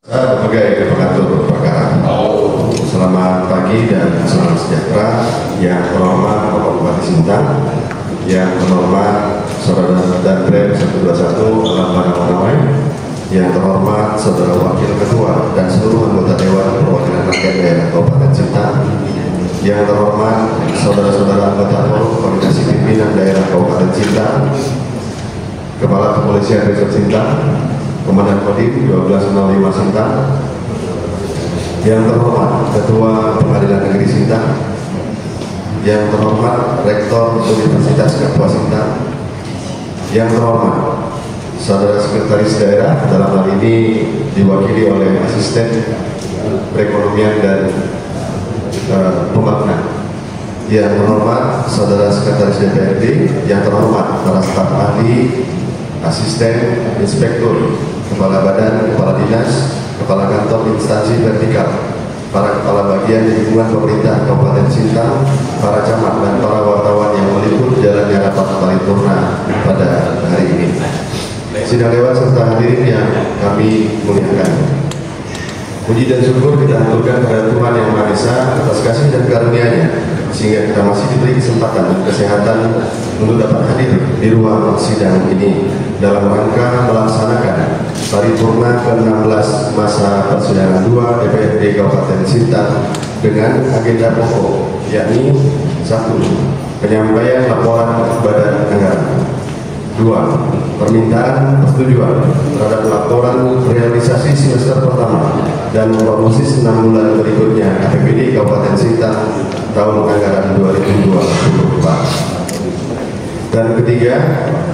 Sebagai pengatur perkara, selamat pagi dan salam sejahtera yang terhormat Bapak Bupati Sintang, yang terhormat Saudara Danrem 121 Alam Banawai, yang terhormat Saudara Wakil Ketua dan seluruh anggota Dewan Perwakilan Rakyat Daerah Kabupaten Sintang, yang terhormat saudara-saudara anggota Forum Koordinasi Pimpinan Daerah Kabupaten Sintang, Kepala Kepolisian Resort Sintang, Komandan Kodim 1205 Sintang, yang terhormat Ketua Pengadilan Negeri Sintang, yang terhormat Rektor Universitas Ketua Sintang, yang terhormat Saudara Sekretaris Daerah, dalam hal ini diwakili oleh Asisten Perekonomian dan Pembangunan, yang terhormat Saudara Sekretaris DPRD, yang terhormat para staf ahli, asisten, inspektur, kepala badan, kepala dinas, kepala kantor instansi vertikal, para kepala bagian lingkungan pemerintah Kabupaten Sintang, para camat dan para wartawan yang meliput jalannya rapat paripurna pada hari ini. Sidang dewan serta hadirin yang kami muliakan. Puji dan syukur kita haturkan kepada Tuhan Yang Maha Esa atas kasih dan karunia-Nya, sehingga kita masih diberi kesempatan dan kesehatan untuk dapat hadir di ruang sidang ini dalam rangka melaksanakan paripurna ke-16 masa persidangan 2 DPRD Kabupaten Sintang dengan agenda pokok, yakni 1. Penyampaian laporan Badan Anggaran. 2. Permintaan persetujuan terhadap laporan realisasi semester pertama dan prognosis 6 bulan berikutnya APBD Kabupaten Sintang tahun anggaran 2024. Dan ketiga,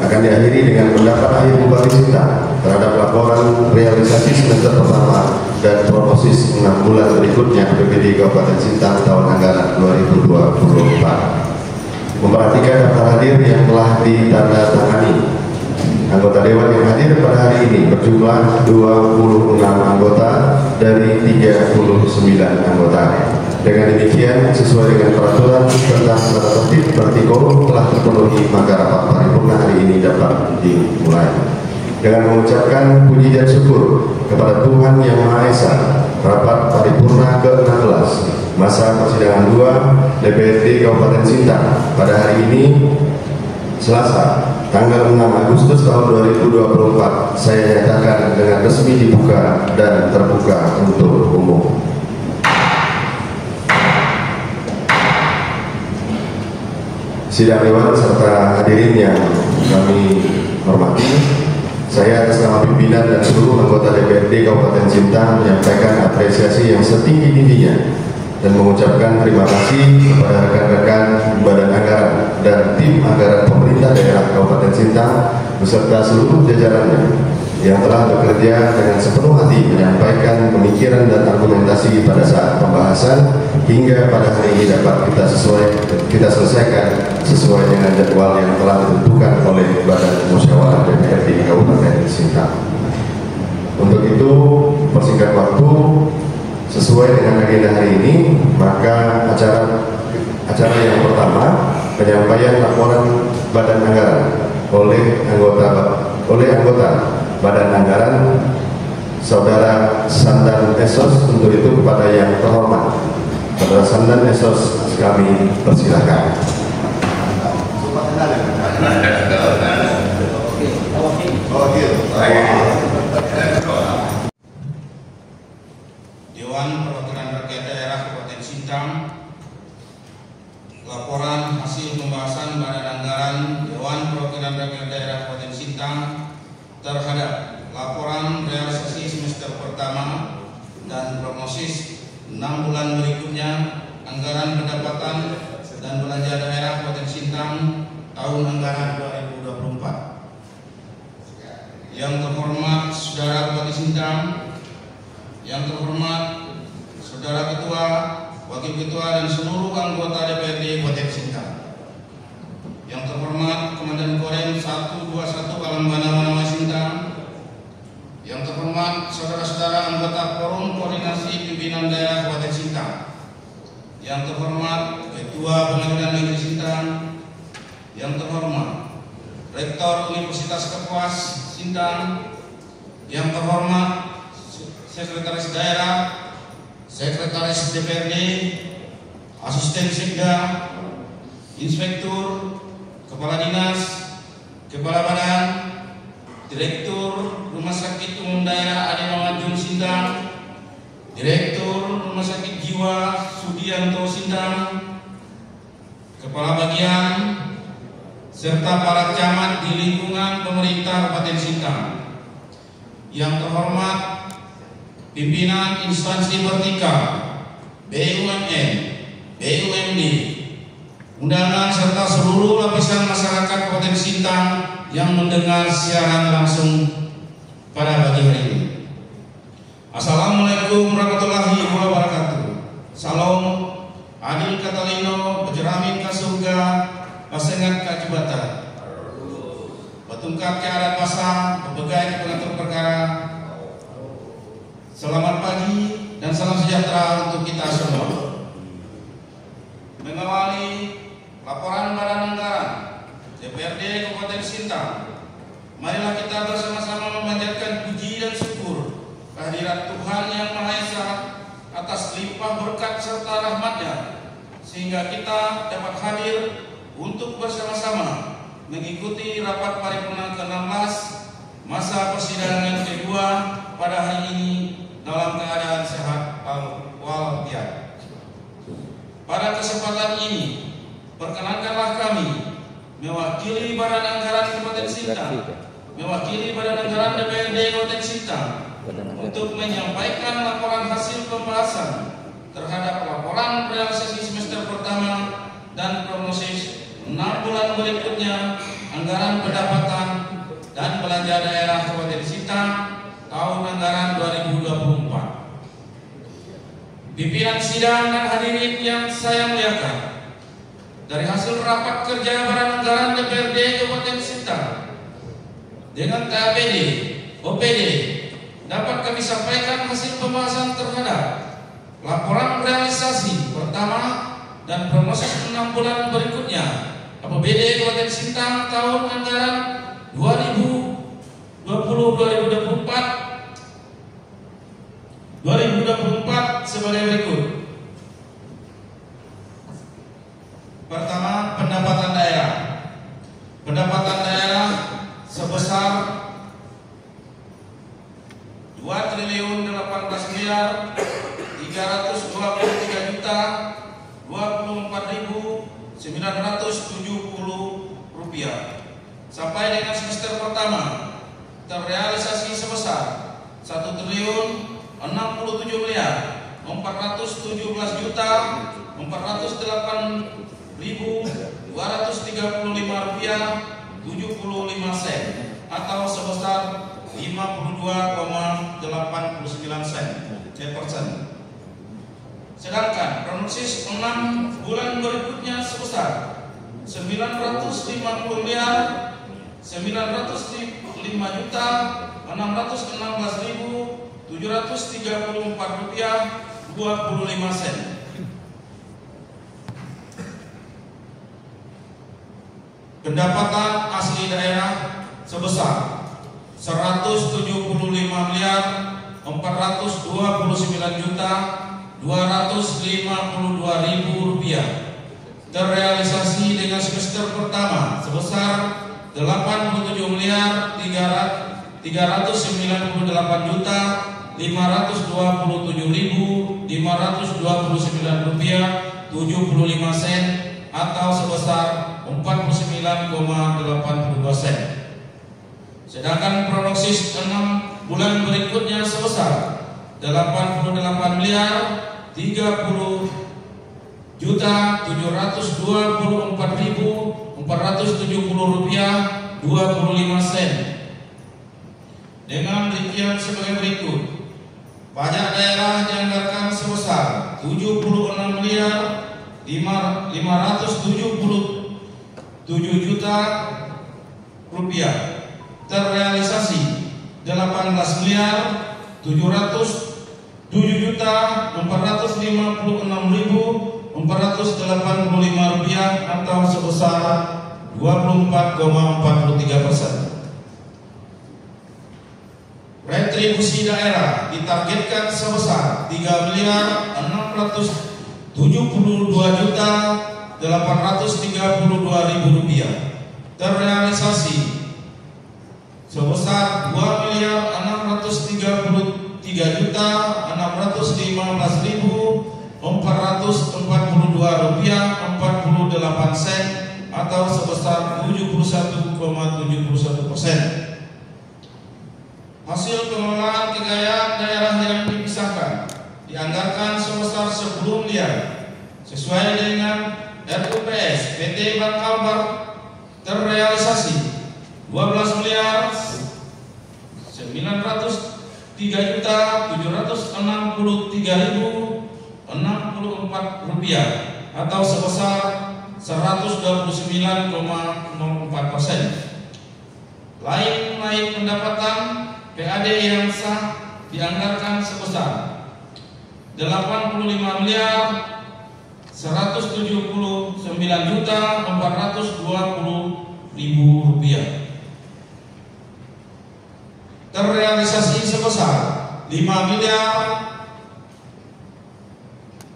akan diakhiri dengan pendapat akhir Bupati Sintang terhadap laporan realisasi semester pertama dan prognosis 6 bulan berikutnya APBD Kabupaten Sintang tahun anggaran 2024. Memperhatikan daftar hadir yang telah ditandatangani. Anggota Dewan yang hadir pada hari ini berjumlah 26 anggota dari 39 anggota. Dengan demikian, sesuai dengan peraturan tentang tata tertib Pertikorum telah terpenuhi, maka rapat paripurna hari ini dapat dimulai. Dengan mengucapkan puji dan syukur kepada Tuhan Yang Maha Esa, rapat paripurna ke-16 masa persidangan 2 DPRD Kabupaten Sintang pada hari ini, Selasa, tanggal 6 Agustus tahun 2024, saya nyatakan dengan resmi dibuka dan terbuka untuk umum. Sidang dewan serta hadirin yang kami hormati, saya atas nama pimpinan dan seluruh anggota DPRD Kabupaten Sintang menyampaikan apresiasi yang setinggi-tingginya dan mengucapkan terima kasih kepada rekan-rekan Badan Anggaran dan tim anggaran pemerintah daerah Kabupaten Sintang beserta seluruh jajarannya yang telah bekerja dengan sepenuh hati menyampaikan pemikiran dan argumentasi pada saat pembahasan hingga pada hari ini dapat kita selesaikan sesuai dengan jadwal yang telah ditentukan oleh Badan Musyawarah DPRD Kabupaten Sintang. Untuk itu, persingkat waktu, sesuai dengan agenda hari ini, maka acara yang pertama, penyampaian laporan Badan Anggaran oleh anggota Badan Anggaran Saudara Sandan Esos. Untuk itu kepada yang terhormat Saudara Sandan Esos kami persilahkan. Dewan Perwakilan Rakyat Daerah Kabupaten Sintang, laporan hasil pembahasan Badan Anggaran Dewan Perwakilan Rakyat Daerah Kabupaten Sintang terhadap laporan realisasi semester pertama dan prognosis 6 bulan berikutnya anggaran pendapatan dan belanja daerah Kabupaten Sintang tahun anggaran 2024. Yang terhormat Saudara Bupati Sintang, yang terhormat Saudara Ketua, Wakil Ketua dan seluruh anggota DPRD Kabupaten Sintang, yang terhormat Komandan Korem 121 Alam Banawai Sintang, yang terhormat saudara-saudara anggota Forum Koordinasi Pimpinan Daerah Kabupaten Sintang, yang terhormat Ketua Pengadilan Negeri Sintang, yang terhormat Rektor Universitas Ketua Sintang, yang terhormat Sekretaris Daerah, Sekretaris DPRD, Asisten Sekda, Inspektur, Kepala Dinas, Kepala Badan, Direktur Rumah Sakit Umum Daerah Ade Mamadun Sintang, Direktur Rumah Sakit Jiwa Sudianto Sintang, Kepala Bagian, serta para camat di lingkungan pemerintah Kabupaten Sintang. Yang terhormat pimpinan instansi vertikal, BUMN, BUMD, undangan serta seluruh lapisan masyarakat Kabupaten Sintang yang mendengar siaran langsung pada pagi hari ini. Assalamualaikum warahmatullahi wabarakatuh. Salam adil katalino, bejeramin ka surga, pasengat ka jabatan. Batungkat ke adat pasang, berbagai ke pengatur perkara. Selamat pagi dan salam sejahtera untuk kita semua. Mengawali laporan Badan Anggaran DPRD Kabupaten Sintang, marilah kita bersama-sama memanjatkan puji dan syukur kehadirat Tuhan Yang Maha Esa atas limpah berkat serta rahmat-Nya, sehingga kita dapat hadir untuk bersama-sama mengikuti rapat paripurna ke-16 masa persidangan kedua pada hari ini dalam keadaan sehat walafiat. Pada kesempatan ini, perkenankanlah kami mewakili Badan Anggaran Kabupaten Sintang, mewakili Badan Anggaran DPRD Kabupaten Sintang untuk menyampaikan laporan hasil pembahasan terhadap laporan realisasi semester pertama dan prognosis 6 bulan berikutnya anggaran pendapatan dan belanja daerah Kabupaten Sintang tahun anggaran 2024. Pimpinan sidang dan hadirin yang saya muliakan, dari hasil rapat kerja Badan Anggaran DPRD Kabupaten Sintang dengan KAPD, OPD, dapat kami sampaikan hasil pembahasan terhadap laporan realisasi pertama dan prognosis 6 bulan berikutnya APBD Kabupaten Sintang tahun anggaran 2024 sebagai berikut. Pertama, pendapatan daerah. Pendapatan daerah sebesar 2.323.024.970 rupiah. Sampai dengan semester pertama terrealisasi sebesar 1.647.408.235 rupiah 75 sen atau sebesar 52,89 sen. Sedangkan prognosis 6 bulan berikutnya sebesar 905.905.616.734 rupiah 25 sen. Pendapatan asli daerah sebesar 179.429.252.000 rupiah, terrealisasi dengan semester pertama sebesar 87.328.527.529 rupiah 75 sen atau sebesar 49,82 sen. Sedangkan prognosis 6 bulan berikutnya sebesar 88.724.470 rupiah 25 sen. Dengan rincian sebagai berikut: pajak daerah dianggarkan sebesar 76.577 juta rupiah, terrealisasi 18.707.456.485 rupiah atau sebesar 24,43%. Retribusi daerah ditargetkan sebesar 3.672.832.000 rupiah. Terrealisasi sebesar 2.633.615.442 rupiah 48 sen atau sebesar 71,71%. Hasil pengelolaan kekayaan daerah yang dipisahkan dianggarkan sebesar 10 miliar sesuai dengan RUPS PT Bank Kalbar. Terrealisasi 12 miliar 903.763.064 rupiah atau sebesar 129,04%. Lain pendapatan PAD yang sah dianggarkan sebesar 85 miliar 179.420.000 rupiah. Terrealisasi sebesar 5 miliar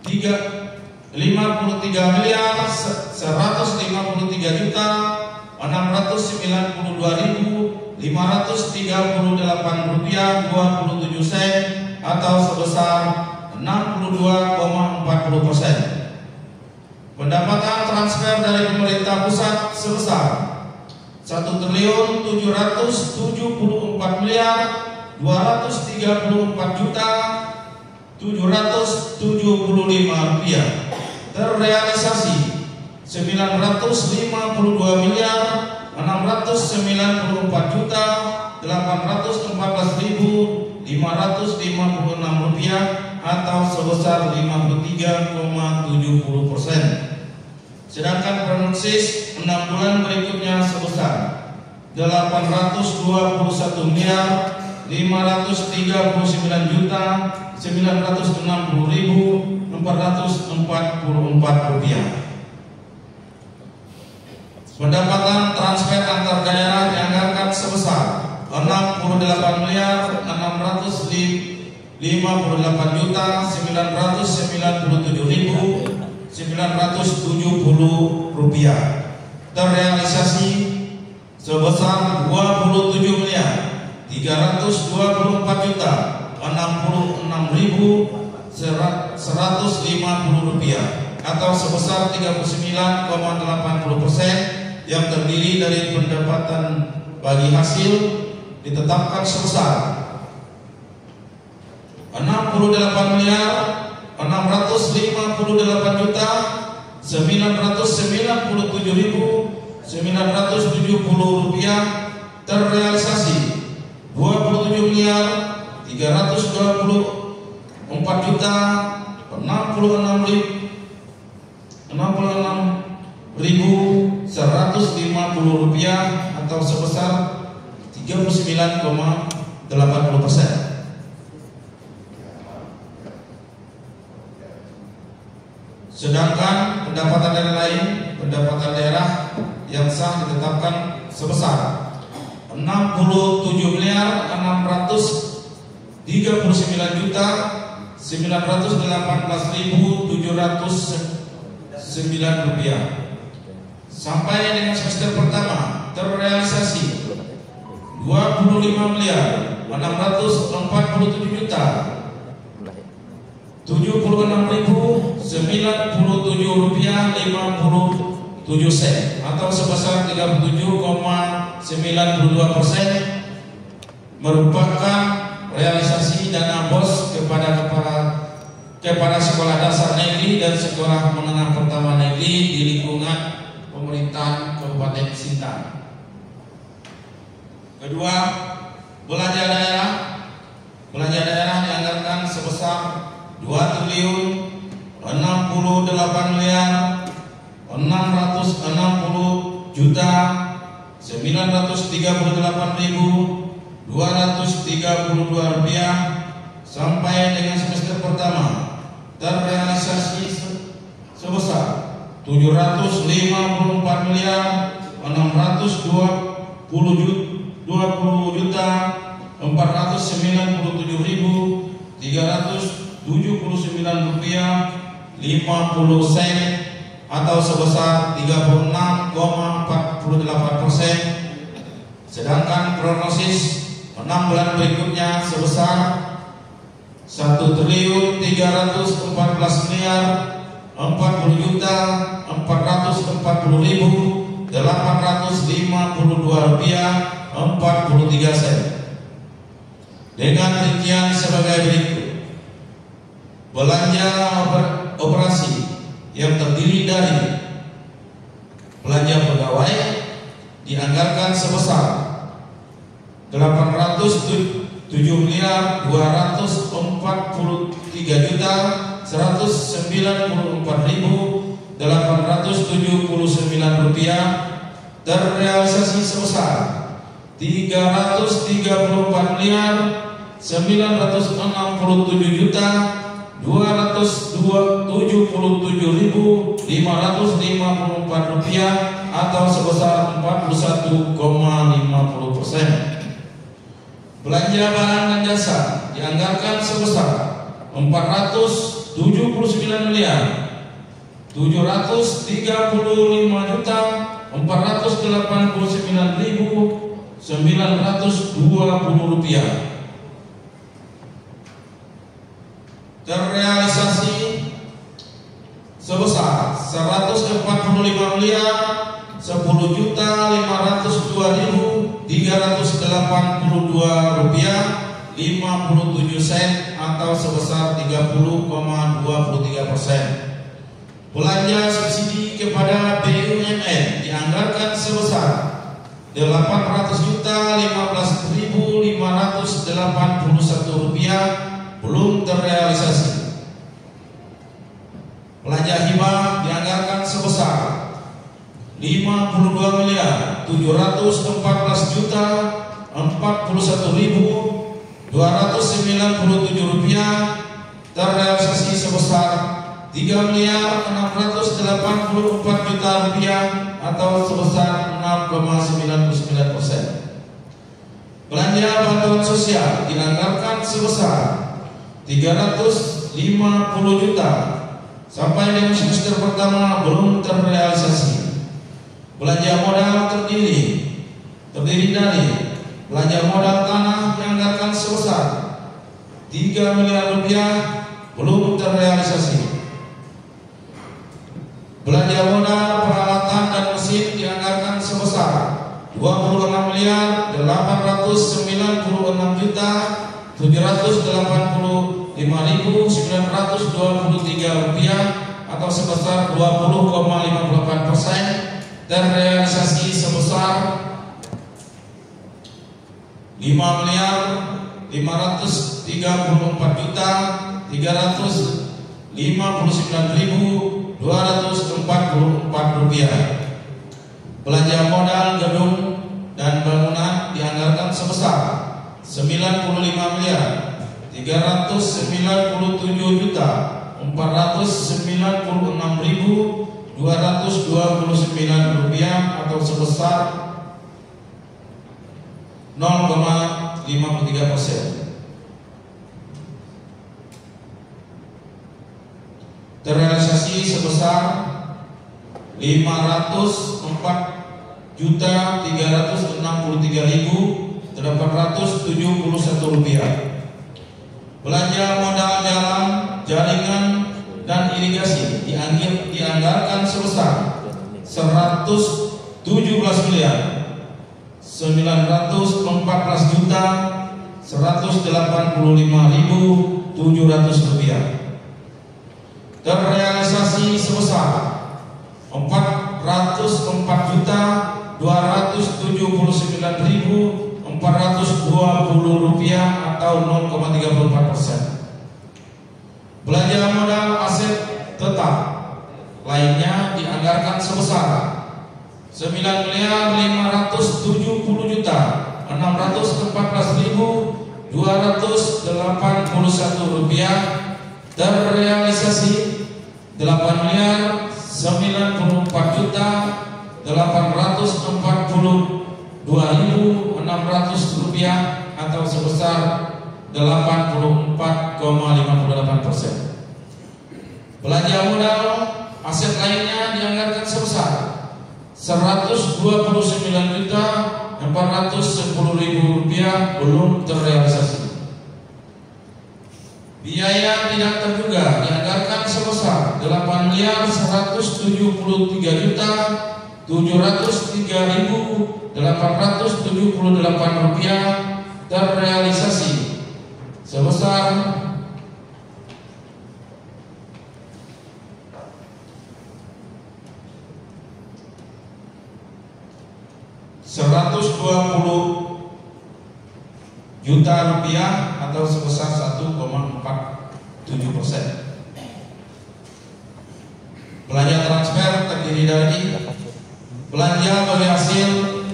153.193.692.538 rupiah 27 sen atau sebesar 62,40%. Pendapatan transfer dari pemerintah pusat sebesar 1.234.234.775 rupiah. Terrealisasi 952.814.556 rupiah atau sebesar 53,70%. Sedangkan prognosis 6 bulan berikutnya sebesar 829.960.444 rupiah. Pendapatan transfer antar daerah dianggarkan sebesar 68.959.970 rupiah. Terrealisasi sebesar 27.324.066.150 rupiah atau sebesar 39,80%, yang terdiri dari pendapatan bagi hasil ditetapkan sebesar 68.997.970 rupiah. Terrealisasi 27.324.066.150 rupiah atau sebesar 39,80%. Sedangkan pendapatan daerah yang sah ditetapkan sebesar 67.918.709 rupiah. Sampai dengan semester pertama terrealisasi 25.604.796.097 rupiah 57 sen atau sebesar 37,92%, merupakan realisasi dana BOS kepada sekolah dasar negeri dan sekolah menengah pertama negeri di lingkungan pemerintahan Kabupaten Sintang. Kedua, belanja daerah dianggarkan sebesar 2.660.938.232 rupiah. Sampai dengan semester pertama terrealisasi sebesar 754.620.000 Rp497.379.50 atau sebesar 36,48%. Sedangkan prognosis 6 bulan berikutnya sebesar Rp1.340.440.852.43. Dengan rincian sebagai berikut. Belanja operasi yang terdiri dari belanja pegawai dianggarkan sebesar Rp837.294.879, terrealisasi sebesar Rp334.967.554 atau sebesar 41,50%. Belanja barang dan jasa dianggarkan sebesar Rp409.735.489.920. Terrealisasi sebesar Rp145.10.382.382.57 atau sebesar 30,23%. Belanja subsidi kepada BUMN dianggarkan sebesar Rp800.015.581 belum terrealisasi. Belanja hibah dianggarkan sebesar Rp52.741.041.297, terrealisasi sebesar Rp3.684.000.000 atau sebesar 6,99%. Belanja bantuan sosial dianggarkan sebesar Rp350 juta sampai dengan semester pertama belum terrealisasi. Belanja modal terdiri dari belanja modal tanah dianggarkan sebesar Rp3 miliar belum terrealisasi. Belanja modal peralatan dan mesin dianggarkan sebesar Rp26.785.923 atau sebesar 20,58%, terrealisasi sebesar Rp5.539.244. Belanja modal gedung dan bangunan dianggarkan sebesar Rp9.599.496.229 atau sebesar 0,53%. Terrealisasi sebesar Rp500.463.871. Belanja modal jalan, jaringan dan irigasi dianggarkan sebesar Rp117.914.185.700. Terrealisasi sebesar Rp404.279.420 atau 0,34%. Belanja modal aset tetap lainnya dianggarkan sebesar Rp9.570.614.281, terrealisasi Rp8.094.842.600 atau sebesar 84,58%. Belanja modal aset lainnya dianggarkan sebesar 129.410.000 rupiah belum terrealisasi. Biaya tidak terduga dianggarkan sebesar 8.173.703.878 rupiah terrealisasi sebesar 120 juta rupiah atau sebesar 1,47%. Belanja transfer terdiri dari belanja bagi hasil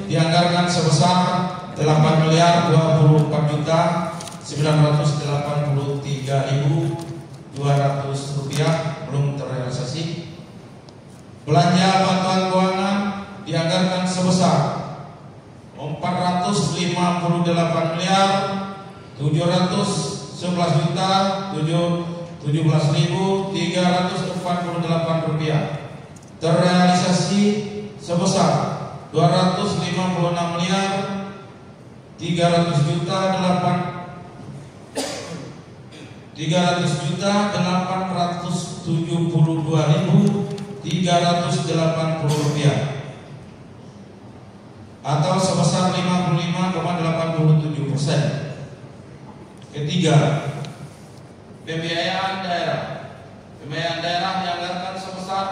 dianggarkan sebesar 8.284.983.200 rupiah belum terrealisasi. Belanja bantuan keuangan dianggarkan sebesar 455.811.017.348 rupiah terrealisasi sebesar 300.872.380 rupiah atau sebesar 55,87%. Ketiga, pembiayaan daerah. Pembiayaan daerah dianggarkan sebesar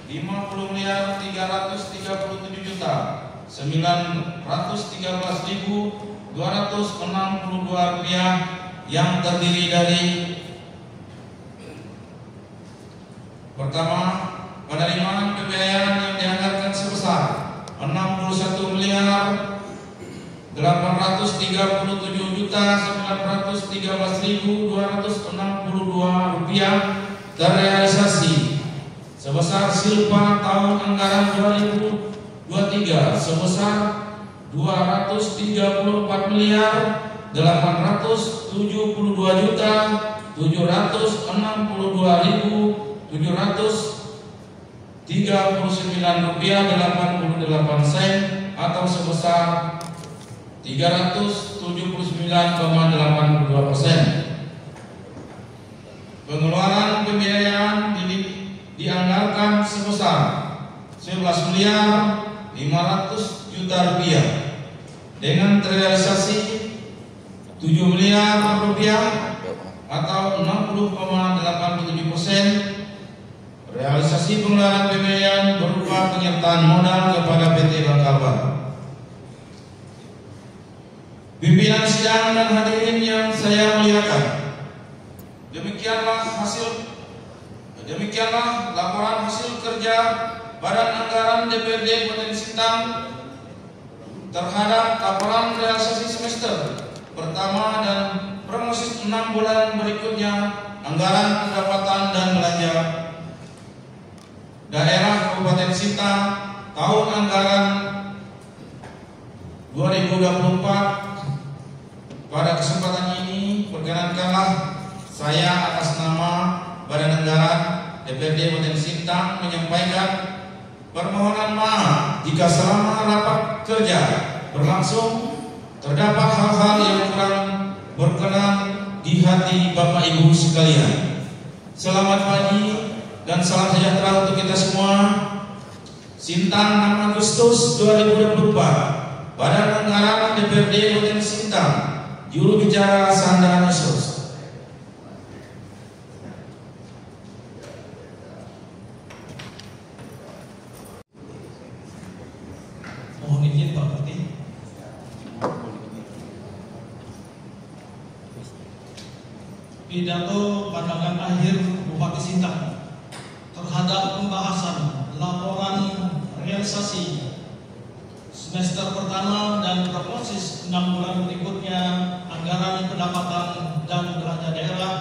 50.337.913.262 rupiah yang terdiri dari pertama, penerimaan pembiayaan yang dianggarkan sebesar 61.913.262 rupiah terrealisasi sebesar silpa tahun anggaran 2023 sebesar 234.762.769 rupiah 88 sen atau sebesar 379,82%. Pengeluaran pembiayaan dianggarkan sebesar 11.500 juta rupiah dengan terrealisasi 7 miliar rupiah atau 60,87%. Realisasi pengeluaran pembiayaan berupa penyertaan modal kepada PT Bangkalwan. Pimpinan sidang dan hadirin yang saya muliakan, demikianlah laporan hasil kerja Badan Anggaran DPRD Kabupaten Sintang terhadap laporan realisasi semester pertama dan prognosis 6 bulan berikutnya anggaran pendapatan dan belanja daerah Kabupaten Sintang tahun anggaran 2024. Pada kesempatan ini perkenankanlah saya atas nama Badan Anggaran DPRD Kabupaten Sintang menyampaikan permohonan maaf jika selama rapat kerja berlangsung terdapat hal-hal yang kurang berkenan di hati Bapak Ibu sekalian. Selamat pagi dan salam sejahtera untuk kita semua. Sintang 6 Agustus 2024. Badan Anggaran DPRD Kabupaten Sintang. Juru bicara Sandra Nesos. Mohon izin Pak Bupati. Pidato pandangan akhir Bupati Sintang terhadap pembahasan laporan realisasi semester pertama dan prognosis 6 bulan berikutnya anggaran pendapatan dan belanja daerah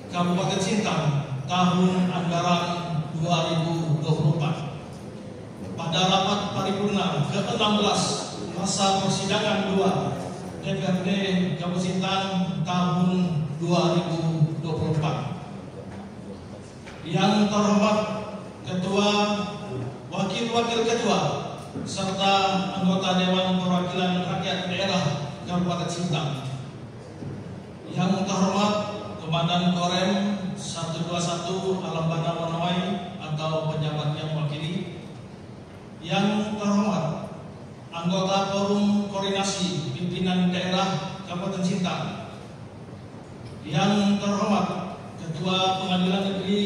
Kabupaten Sintang tahun anggaran 2024. Pada rapat paripurna ke-16 masa persidangan 2 DPRD Kabupaten Sintang tahun 2024. Yang terhormat Ketua, Wakil-Wakil Ketua, serta anggota Dewan Perwakilan Rakyat Daerah Kabupaten Sintang. Yang terhormat Komandan Korem 121 Alam Bana Wanawai atau pejabat yang mewakili. Yang terhormat anggota Forum Koordinasi Pimpinan Daerah Kabupaten Sintang. Yang terhormat Ketua Pengadilan Negeri,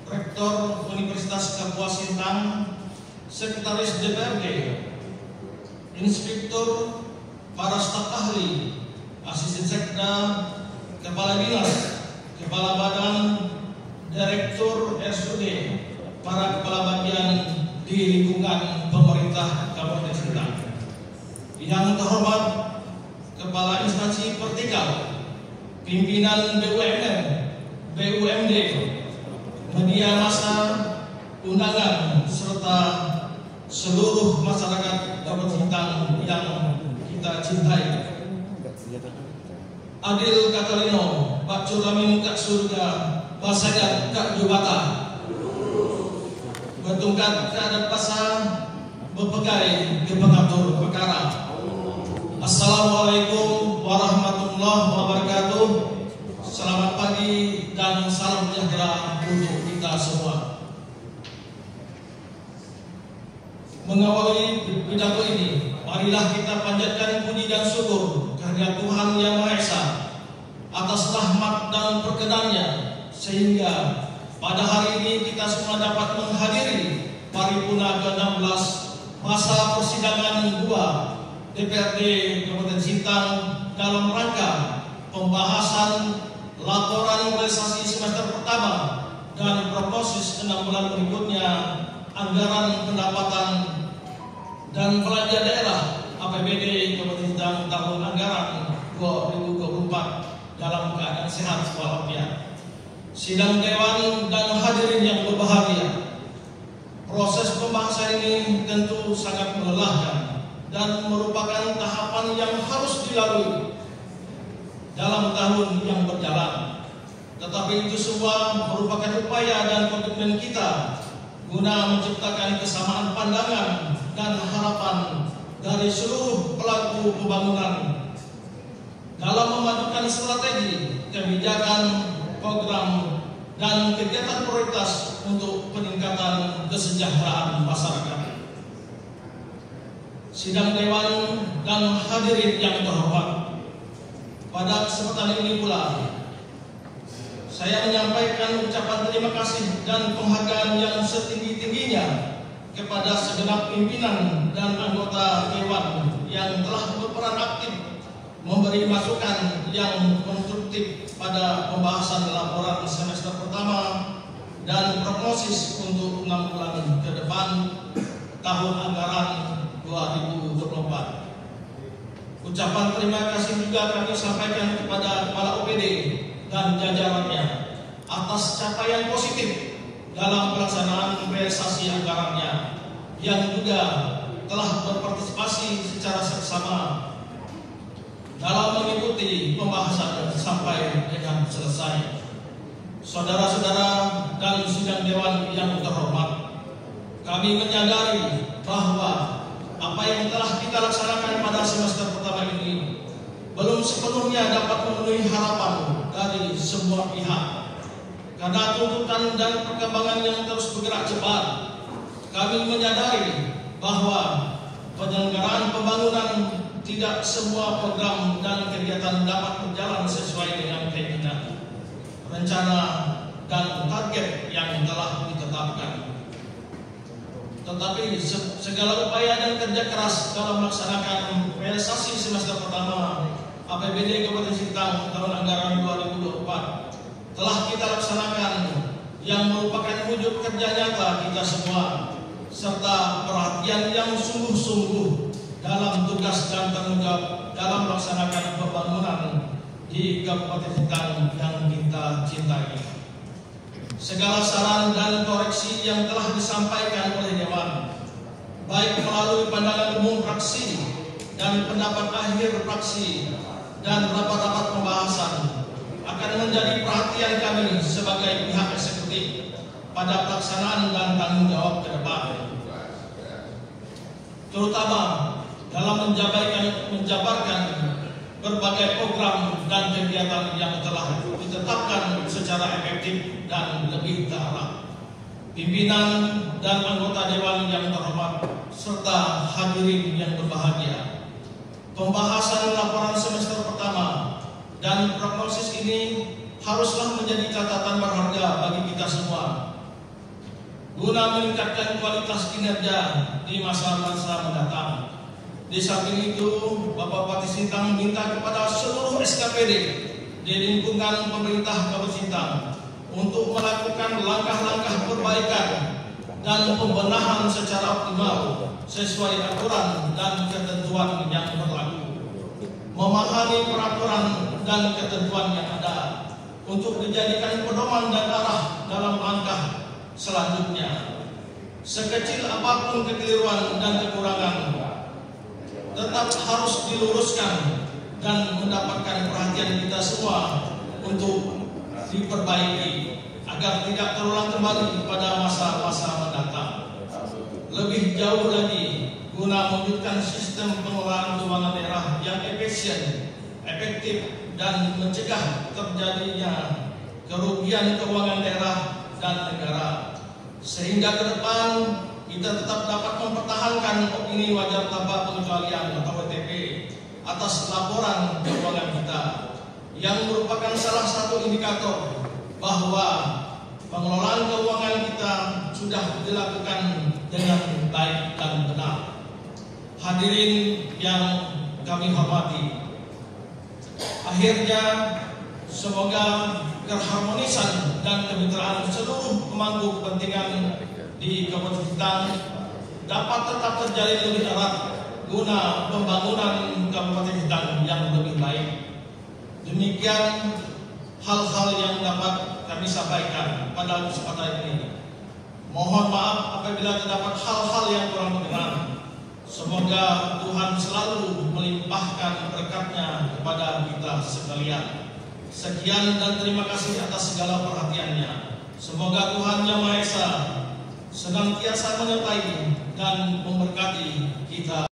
Rektor Universitas Kapuas Sintang, Sekretaris DPRD, Inspektur, para staf ahli, Asisten Sekda, Kepala Dinas, Kepala Badan, Direktur RSUD, para kepala bagian di lingkungan pemerintah Kabupaten Sintang. Yang terhormat Kepala Instansi Vertikal, Pimpinan BUMN, BUMD, media massa, undangan, serta seluruh masyarakat Kabupaten Sintang yang kita cintai. Adil Katalino, Pak Curamin Kak Surga, Basagat Kak Jubata, Betungkat Kak Pasar, Bepegai ke pengatur perkara. Assalamualaikum warahmatullahi wabarakatuh. Selamat pagi dan salam sejahtera untuk kita semua. Mengawali pidato ini, marilah kita panjatkan puji dan syukur kehadirat Tuhan Yang Maha Esa atas rahmat dan perkenannya, sehingga pada hari ini kita semua dapat menghadiri paripurna ke-16 masa persidangan 2 DPRD Kabupaten Sintang dalam rangka pembahasan laporan realisasi semester pertama dan prognosis 6 bulan berikutnya anggaran pendapatan dan belanja daerah APBD Kabupaten Sintang tahun anggaran 2024 dalam keadaan sehat walafiat. Sidang Dewan dan hadirin yang berbahagia, proses pembahasan ini tentu sangat melelahkan dan merupakan tahapan yang harus dilalui dalam tahun yang berjalan. Tetapi itu semua merupakan upaya dan komitmen kita guna menciptakan kesamaan pandangan dan harapan dari seluruh pelaku pembangunan dalam memajukan strategi, kebijakan, program, dan kegiatan prioritas untuk peningkatan kesejahteraan masyarakat. Sidang Dewan dan hadirin yang terhormat, pada kesempatan ini pula saya menyampaikan ucapan terima kasih dan penghargaan yang setinggi-tingginya kepada segenap pimpinan dan anggota Dewan yang telah berperan aktif memberi masukan yang konstruktif pada pembahasan laporan semester pertama dan prognosis untuk 6 bulan ke depan tahun anggaran 2024. Ucapan terima kasih juga kami sampaikan kepada Kepala OPD dan jajarannya atas capaian positif dalam pelaksanaan realisasi anggarannya yang juga telah berpartisipasi secara seksama dalam mengikuti pembahasan sampai dengan selesai. Saudara-saudara dan sidang Dewan yang terhormat, kami menyadari bahwa apa yang telah kita laksanakan pada semester pertama ini belum sepenuhnya dapat memenuhi harapan dari semua pihak. Karena tuntutan dan perkembangan yang terus bergerak cepat, kami menyadari bahwa penyelenggaraan pembangunan tidak semua program dan kegiatan dapat berjalan sesuai dengan keinginan, rencana, dan target yang telah ditetapkan. Tetapi segala upaya dan kerja keras dalam melaksanakan realisasi semester pertama APBD Kabupaten Sintang tahun anggaran 2024 telah kita laksanakan, yang merupakan wujud kerja nyata kita semua serta perhatian yang sungguh-sungguh dalam tugas dan tanggung jawab dalam melaksanakan pembangunan di Kabupaten Sintang yang kita cintai. Segala saran dan koreksi yang telah disampaikan oleh Dewan, baik melalui pandangan umum fraksi dan pendapat akhir fraksi dan rapat-rapat pembahasan akan menjadi perhatian kami sebagai pihak eksekutif pada pelaksanaan dan tanggung jawab ke depan, terutama dalam menjabarkan berbagai program dan kegiatan yang telah ditetapkan secara efektif dan lebih terarah. Pimpinan dan anggota Dewan yang terhormat serta hadirin yang berbahagia, pembahasan laporan semester pertama dan prognosis ini haruslah menjadi catatan berharga bagi kita semua guna meningkatkan kualitas kinerja di masa-masa mendatang. Di samping itu, Bapak Bupati Sintang minta kepada seluruh SKPD di lingkungan pemerintah Kabupaten Sintang untuk melakukan langkah-langkah perbaikan dan pembenahan secara optimal sesuai aturan dan ketentuan yang berlaku, memahami peraturan dan ketentuan yang ada untuk dijadikan pedoman dan arah dalam langkah selanjutnya. Sekecil apapun kekeliruan dan kekurangan tetap harus diluruskan dan mendapatkan perhatian kita semua untuk diperbaiki agar tidak terulang kembali pada masa-masa mendatang. Lebih jauh lagi, guna mewujudkan sistem pengelolaan keuangan daerah yang efisien, efektif, dan mencegah terjadinya kerugian keuangan daerah dan negara, sehingga ke depan kita tetap dapat mempertahankan opini wajar tanpa pengecualian atau WTP atas laporan keuangan kita, yang merupakan salah satu indikator bahwa pengelolaan keuangan kita sudah dilakukan dengan baik dan benar. Hadirin yang kami hormati, akhirnya semoga keharmonisan dan kemitraan seluruh pemangku kepentingan di Kabupaten Sintang dapat tetap terjalin lebih erat guna pembangunan Kabupaten Sintang yang lebih baik. Demikian hal-hal yang dapat kami sampaikan pada kesempatan ini. Mohon maaf apabila terdapat hal-hal yang kurang berkenan. Semoga Tuhan selalu melimpahkan berkat-Nya kepada kita sekalian. Sekian dan terima kasih atas segala perhatiannya. Semoga Tuhan Yang Maha Esa senantiasa menyertai dan memberkati kita.